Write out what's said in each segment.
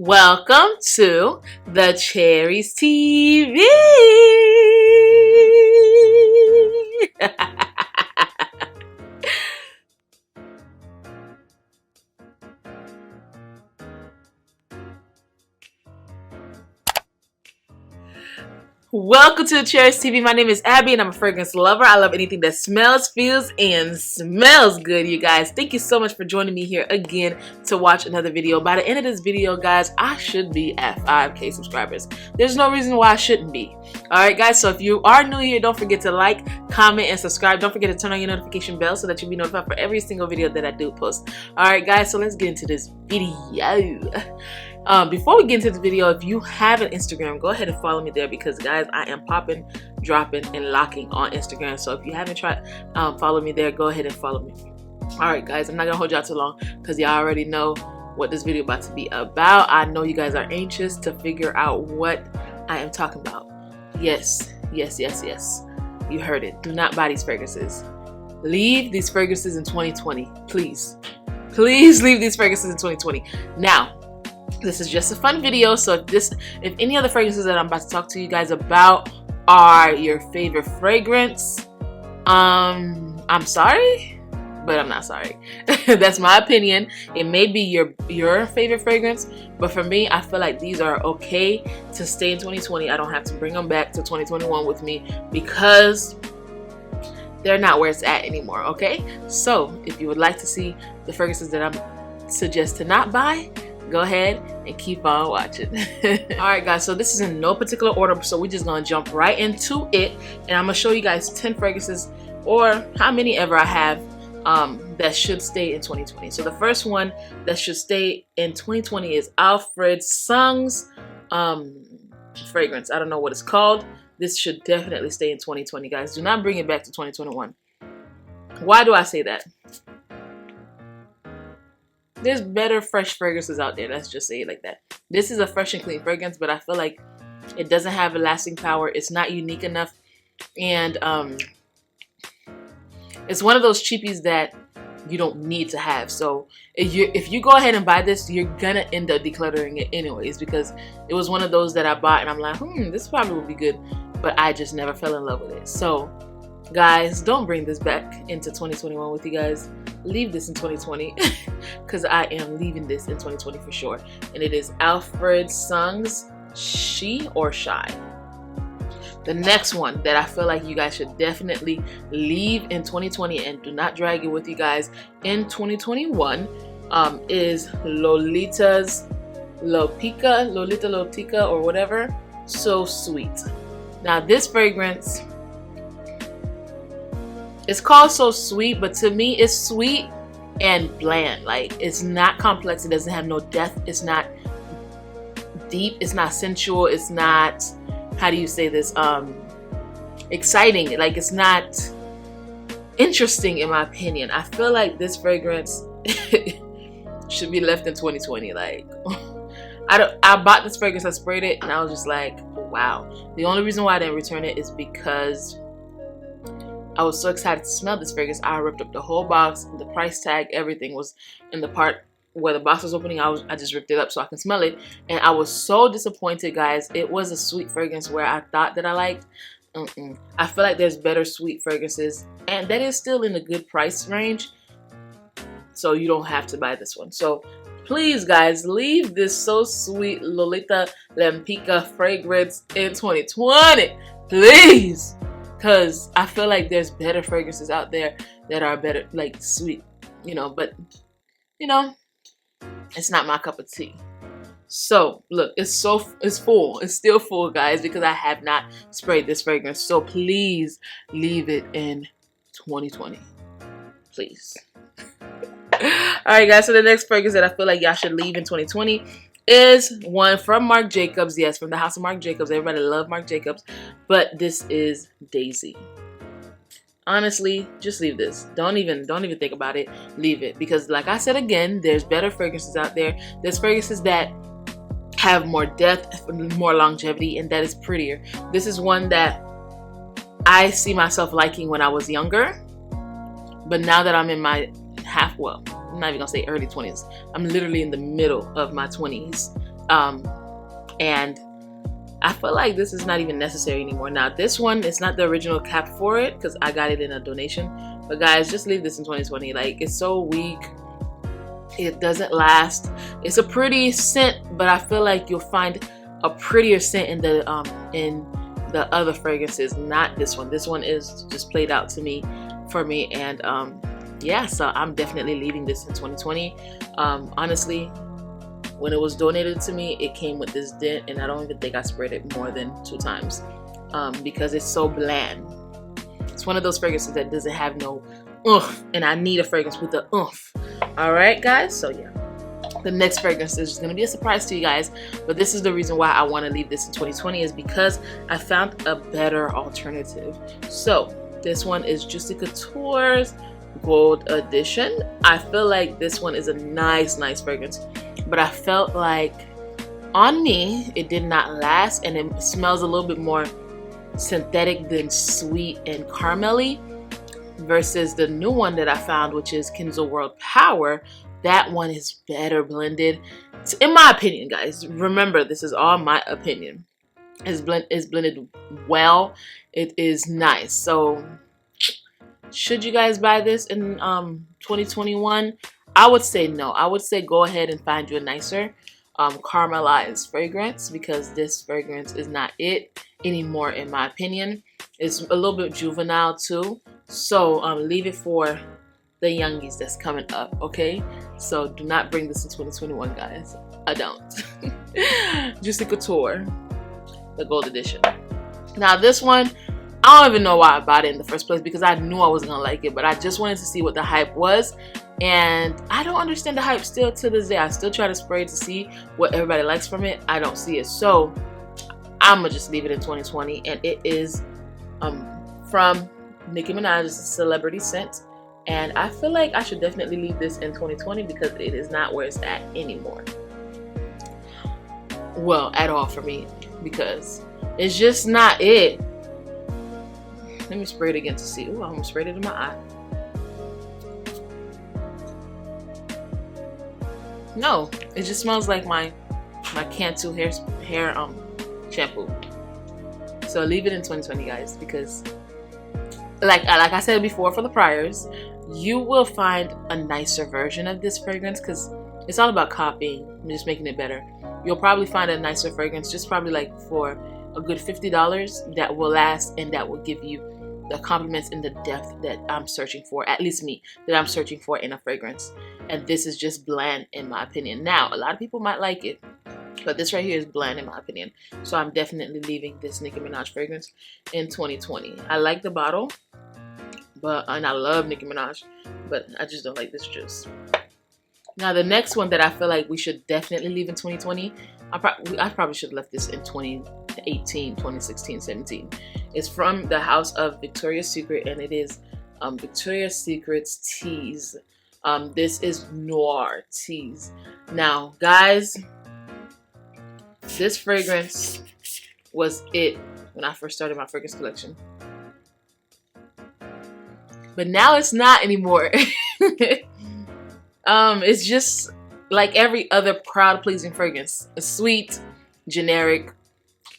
Welcome to the Cherries TV. Welcome to the Cherries TV. My name is Abby and I'm a fragrance lover. I love anything that smells, feels, and smells good, you guys. Thank you so much for joining me here again to watch another video. By the end of this video, guys, I should be at 5K subscribers. There's no reason why I shouldn't be. Alright, guys, so if you are new here, don't forget to like, comment, and subscribe. Don't forget to turn on your notification bell so that you'll be notified for every single video that I do post. Alright, guys, so let's get into this video. Before we get into the video, if you have an Instagram, go ahead and follow me there because, guys, I am popping, dropping, and locking on Instagram. So if you haven't tried, follow me there. Go ahead and follow me. All right, guys, I'm not gonna hold y'all too long because y'all already know what this video about to be about. I know you guys are anxious to figure out what I am talking about. Yes, yes, yes, yes. You heard it. Do not buy these fragrances. Leave these fragrances in 2020, please. Please leave these fragrances in 2020. Now, this is just a fun video, so if any other fragrances that I'm about to talk to you guys about are your favorite fragrance, I'm sorry, but I'm not sorry. That's my opinion. It may be your favorite fragrance, but for me, I feel like these are okay to stay in 2020. I don't have to bring them back to 2021 with me because they're not where it's at anymore, okay? So if you would like to see the fragrances that I suggest to not buy, go ahead and keep on watching. Alright, guys, so this is in no particular order, so we're just gonna jump right into it, and I'm gonna show you guys 10 fragrances, or how many ever I have, that should stay in 2020. So the first one that should stay in 2020 is Alfred Sung's fragrance. I don't know what it's called. This should definitely stay in 2020, guys. Do not bring it back to 2021. Why do I say that? There's better fresh fragrances out there. Let's just say it like that. This is a fresh and clean fragrance, but I feel like it doesn't have a lasting power. It's not unique enough. And it's one of those cheapies that you don't need to have. So if you go ahead and buy this, you're gonna end up decluttering it anyways, because it was one of those that I bought and I'm like, this probably would be good, but I just never fell in love with it. So guys, don't bring this back into 2021 with you guys. Leave this in 2020 because I am leaving this in 2020 for sure. And it is Alfred Sung's She or Shy. The next one that I feel like you guys should definitely leave in 2020 and do not drag it with you guys in 2021 is Lolita Lotica or whatever. So Sweet. Now this fragrance, it's called So Sweet, but to me it's sweet and bland. Like, it's not complex, it doesn't have no depth, it's not deep, it's not sensual, it's not, how do you say this, exciting. Like, it's not interesting in my opinion. I feel like this fragrance should be left in 2020. Like, I bought this fragrance, I sprayed it, and I was just like, wow. The only reason why I didn't return it is because I was so excited to smell this fragrance. I ripped up the whole box, the price tag, everything was in the part where the box was opening. I just ripped it up so I can smell it, and I was so disappointed, guys. It was a sweet fragrance where I thought that I liked. I feel like there's better sweet fragrances, and that is still in a good price range, so you don't have to buy this one. So please, guys, leave this So Sweet Lolita Lotica fragrance in 2020, please. Because I feel like there's better fragrances out there that are better, like sweet, but, it's not my cup of tea. So, look, it's full. It's still full, guys, because I have not sprayed this fragrance. So, please leave it in 2020. Please. Alright, guys, so the next fragrance that I feel like y'all should leave in 2020 is one from Marc Jacobs. Yes, from the house of Marc Jacobs. Everybody love Marc Jacobs, but this is Daisy. Honestly, just leave this. Don't even think about it. Leave it, because like I said again, there's better fragrances out there. There's fragrances that have more depth, more longevity, and that is prettier. This is one that I see myself liking when I was younger, but now that I'm in my I'm not even gonna say early 20s. I'm literally in the middle of my 20s. And I feel like this is not even necessary anymore. Now this one, it's not the original cap for it because I got it in a donation. But guys, just leave this in 2020. Like, it's so weak. It doesn't last. It's a pretty scent, but I feel like you'll find a prettier scent in the other fragrances, not this one. This one is just played out to me for me, and yeah, so I'm definitely leaving this in 2020. Honestly, when it was donated to me, it came with this dent, and I don't even think I sprayed it more than 2 times because it's so bland. It's one of those fragrances that doesn't have no oomph, and I need a fragrance with the oomph. All right, guys, so yeah. The next fragrance is going to be a surprise to you guys, but this is the reason why I want to leave this in 2020 is because I found a better alternative. So this one is Juicy Couture's Gold Edition. I feel like this one is a nice fragrance, but I felt like on me it did not last, and it smells a little bit more synthetic than sweet and caramelly versus the new one that I found, which is Kenzo World Power. That one is better blended, in my opinion, guys. Remember, this is all my opinion. It's blended well. It is nice. So, should you guys buy this in 2021? I would say no. I would say go ahead and find you a nicer caramelized fragrance, because this fragrance is not it anymore, in my opinion. It's a little bit juvenile too. So, leave it for the youngies that's coming up, okay? So do not bring this in 2021, guys. I don't. Juicy Couture, the Gold Edition. Now this one, I don't even know why I bought it in the first place, because I knew I wasn't gonna like it, but I just wanted to see what the hype was, and I don't understand the hype still to this day. I still try to spray it to see what everybody likes from it. I don't see it, so I'm gonna just leave it in 2020, and it is from Nicki Minaj's Celebrity Scent. And I feel like I should definitely leave this in 2020 because it is not where it's at anymore. Well, at all for me, because it's just not it. Let me spray it again to see. Ooh, I almost sprayed it in my eye. No, it just smells like my Cantu hair shampoo. So leave it in 2020, guys, because like I said before, for the priors, you will find a nicer version of this fragrance, because it's all about copying and just making it better. You'll probably find a nicer fragrance, just probably like for a good $50, that will last and that will give you the compliments and the depth that I'm searching for, at least me, that I'm searching for in a fragrance. And this is just bland, in my opinion. Now, a lot of people might like it, but this right here is bland, in my opinion. So I'm definitely leaving this Nicki Minaj fragrance in 2020. I like the bottle, and I love Nicki Minaj, but I just don't like this juice. Now the next one that I feel like we should definitely leave in 2020, I probably should have left this in 2018, 2016, 17. It's from the house of Victoria's Secret, and it is Victoria's Secret's Tease. This is Noir Tease. Now guys, this fragrance was it when I first started my fragrance collection. But now it's not anymore. It's just like every other crowd-pleasing fragrance. A sweet, generic.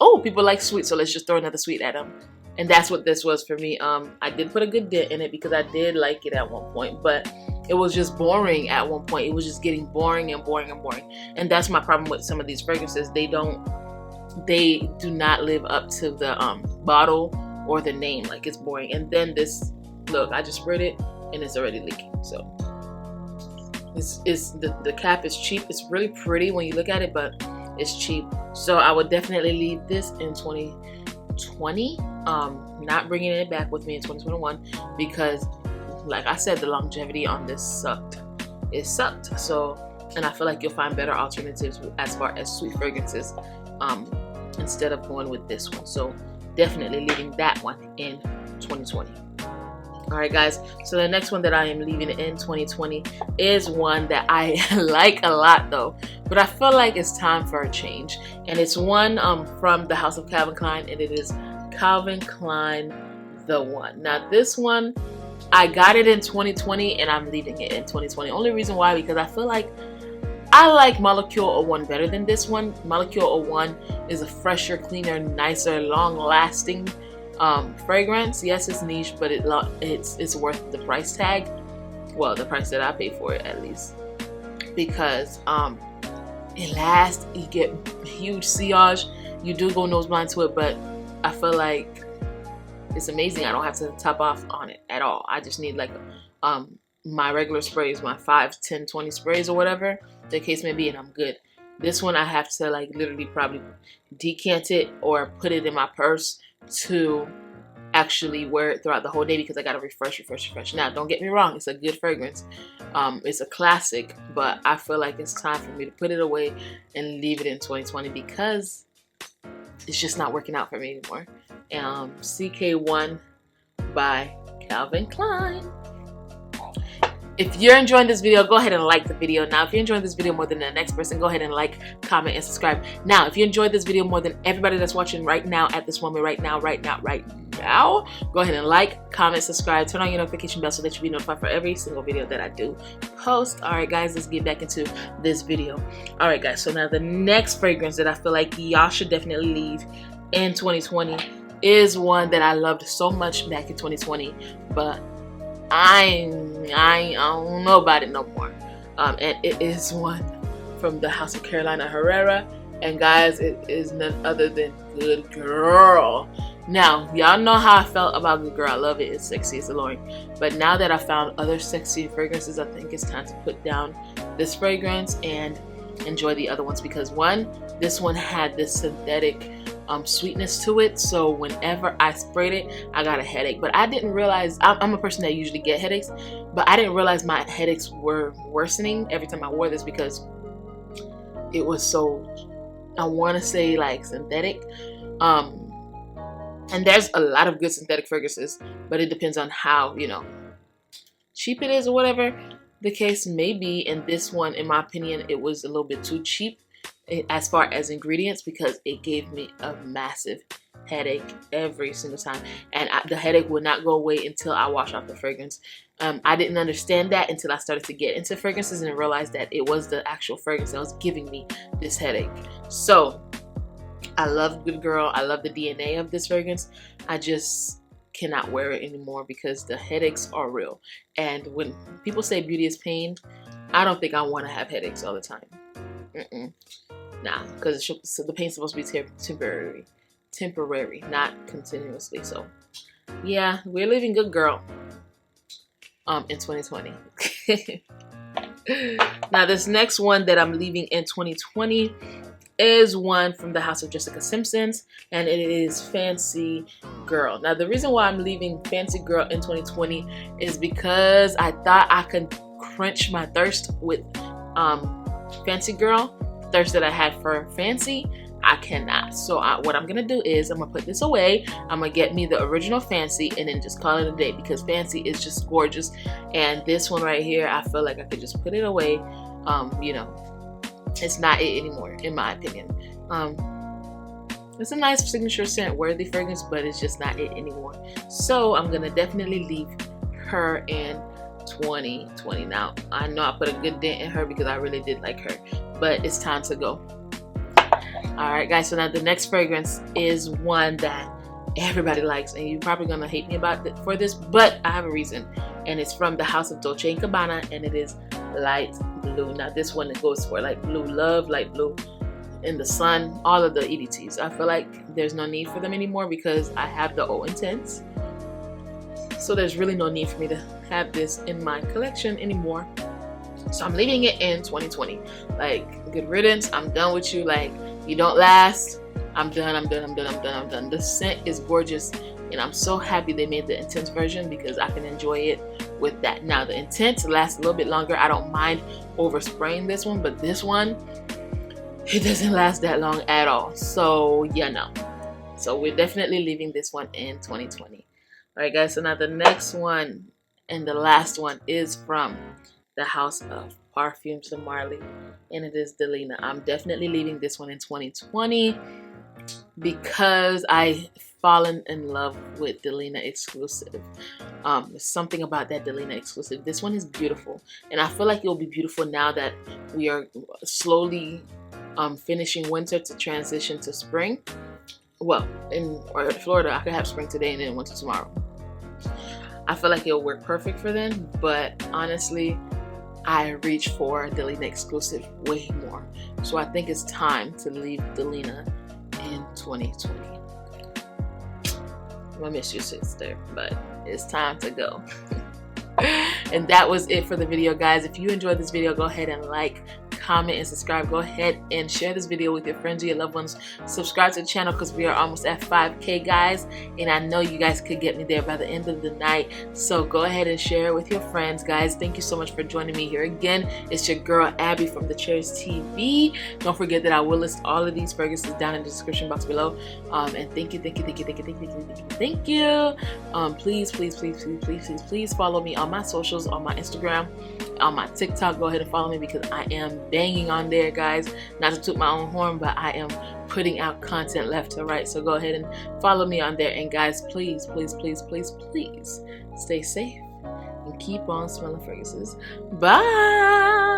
Oh, people like sweet, so let's just throw another sweet at them. And that's what this was for me. I did put a good dent in it because I did like it at one point, but it was just boring at one point. It was just getting boring and boring and boring. And that's my problem with some of these fragrances. They do not live up to the bottle or the name. Like, it's boring. And then this, look, I just sprayed it and it's already leaking. So the cap is cheap. It's really pretty when you look at it, but it's cheap. So I would definitely leave this in 2020. Not bringing it back with me in 2021 because, like I said, the longevity on this sucked. It sucked. So, and I feel like you'll find better alternatives as far as sweet fragrances instead of going with this one. So definitely leaving that one in 2020. Alright guys, so the next one that I am leaving in 2020 is one that I like a lot though, but I feel like it's time for a change. And it's one from the house of Calvin Klein, and it is Calvin Klein The One. Now this one, I got it in 2020 and I'm leaving it in 2020. Only reason why, because I feel like I like Molecule 01 better than this one. Molecule 01 is a fresher, cleaner, nicer, long-lasting fragrance. Yes, it's niche, but it's worth the price tag. Well, the price that I pay for it, at least, because it lasts. You get huge sillage. You do go nose blind to it, but I feel like it's amazing. I don't have to top off on it at all. I just need like my regular sprays, my 5, 10, 20 sprays or whatever the case may be, and I'm good. This one I have to like literally probably decant it or put it in my purse to actually wear it throughout the whole day, because I gotta refresh. Now, don't get me wrong, it's a good fragrance. It's a classic, but I feel like it's time for me to put it away and leave it in 2020 because it's just not working out for me anymore. CK1 by Calvin Klein. If you're enjoying this video, go ahead and like the video. Now, if you're enjoying this video more than the next person, go ahead and like, comment, and subscribe. Now, if you enjoyed this video more than everybody that's watching right now, at this moment, right now, go ahead and like, comment, subscribe, turn on your notification bell so that you'll be notified for every single video that I do post. Alright guys, let's get back into this video. Alright guys, so now the next fragrance that I feel like y'all should definitely leave in 2020 is one that I loved so much back in 2020, but I don't know about it no more. And it is one from the House of Carolina Herrera, and guys, it is none other than Good Girl. Now, y'all know how I felt about Good Girl. I love it. It's sexy, it's alluring. But now that I found other sexy fragrances, I think it's time to put down this fragrance and enjoy the other ones, because one, this one had this synthetic sweetness to it, so whenever I sprayed it, I got a headache. But I didn't realize, I'm a person that usually get headaches, but I didn't realize my headaches were worsening every time I wore this, because it was so, I want to say, like, synthetic. And there's a lot of good synthetic fragrances, but it depends on how, you know, cheap it is or whatever the case may be. And this one, in my opinion, it was a little bit too cheap as far as ingredients, because it gave me a massive headache every single time, and the headache would not go away until I wash off the fragrance. I didn't understand that until I started to get into fragrances and realized that it was the actual fragrance that was giving me this headache. So I love Good Girl. I love the DNA of this fragrance. I just cannot wear it anymore because the headaches are real. And when people say beauty is pain, I don't think I want to have headaches all the time. Nah, because the pain's supposed to be temporary, not continuously. So yeah, we're living Good Girl in 2020. Now, this next one that I'm leaving in 2020 is one from the House of Jessica Simpson's, and it is Fancy Girl. Now, the reason why I'm leaving Fancy Girl in 2020 is because I thought I could quench my thirst with Fancy Girl. Thirst that I had for Fancy, I cannot. So what I'm gonna do is I'm gonna put this away. I'm gonna get me the original Fancy and then just call it a day, because Fancy is just gorgeous. And this one right here, I feel like I could just put it away. You know, it's not it anymore, in my opinion. It's a nice signature scent worthy fragrance, but it's just not it anymore. So I'm gonna definitely leave her in 2020. Now, I know I put a good dent in her because I really did like her, but it's time to go. Alright guys, so now the next fragrance is one that everybody likes, and you're probably gonna hate me about it for this, but I have a reason, and it's from the House of Dolce & Gabbana, and it is Light Blue. Now this one, it goes for light blue love, light blue in the sun, all of the EDTs. I feel like there's no need for them anymore because I have the O Intense, so there's really no need for me to have this in my collection anymore. So I'm leaving it in 2020. Like, good riddance. I'm done with you. Like, you don't last. I'm done. The scent is gorgeous, and I'm so happy they made the Intense version because I can enjoy it with that. Now, the Intense lasts a little bit longer. I don't mind overspraying this one, but this one, it doesn't last that long at all. So yeah, no. So we're definitely leaving this one in 2020. All right, guys. So now the next one and the last one is from the House of Perfume to Marley, and it is Delina. I'm definitely leaving this one in 2020 because I fallen in love with Delina exclusive. There's something about that Delina exclusive. This one is beautiful, and I feel like it will be beautiful now that we are slowly finishing winter to transition to spring. Well, in Florida, I could have spring today and then winter tomorrow. I feel like it'll work perfect for them, but honestly, I reach for Delina exclusive way more. So I think it's time to leave Delina in 2020. I miss you, sister, but it's time to go. And that was it for the video, guys. If you enjoyed this video, go ahead and like, comment, and subscribe. Go ahead and share this video with your friends or your loved ones. Subscribe to the channel because we are almost at 5K, guys, and I know you guys could get me there by the end of the night. So go ahead and share it with your friends, guys. Thank you so much for joining me here again. It's your girl Abby from TheCherysTv. Don't forget that I will list all of these fragrances down in the description box below. And thank you. Please follow me on my socials, on my Instagram, on my TikTok. Go ahead and follow me because I am banging on there, guys. Not to toot my own horn, but I am putting out content left to right. So go ahead and follow me on there. And guys, please stay safe and keep on smelling fragrances. Bye.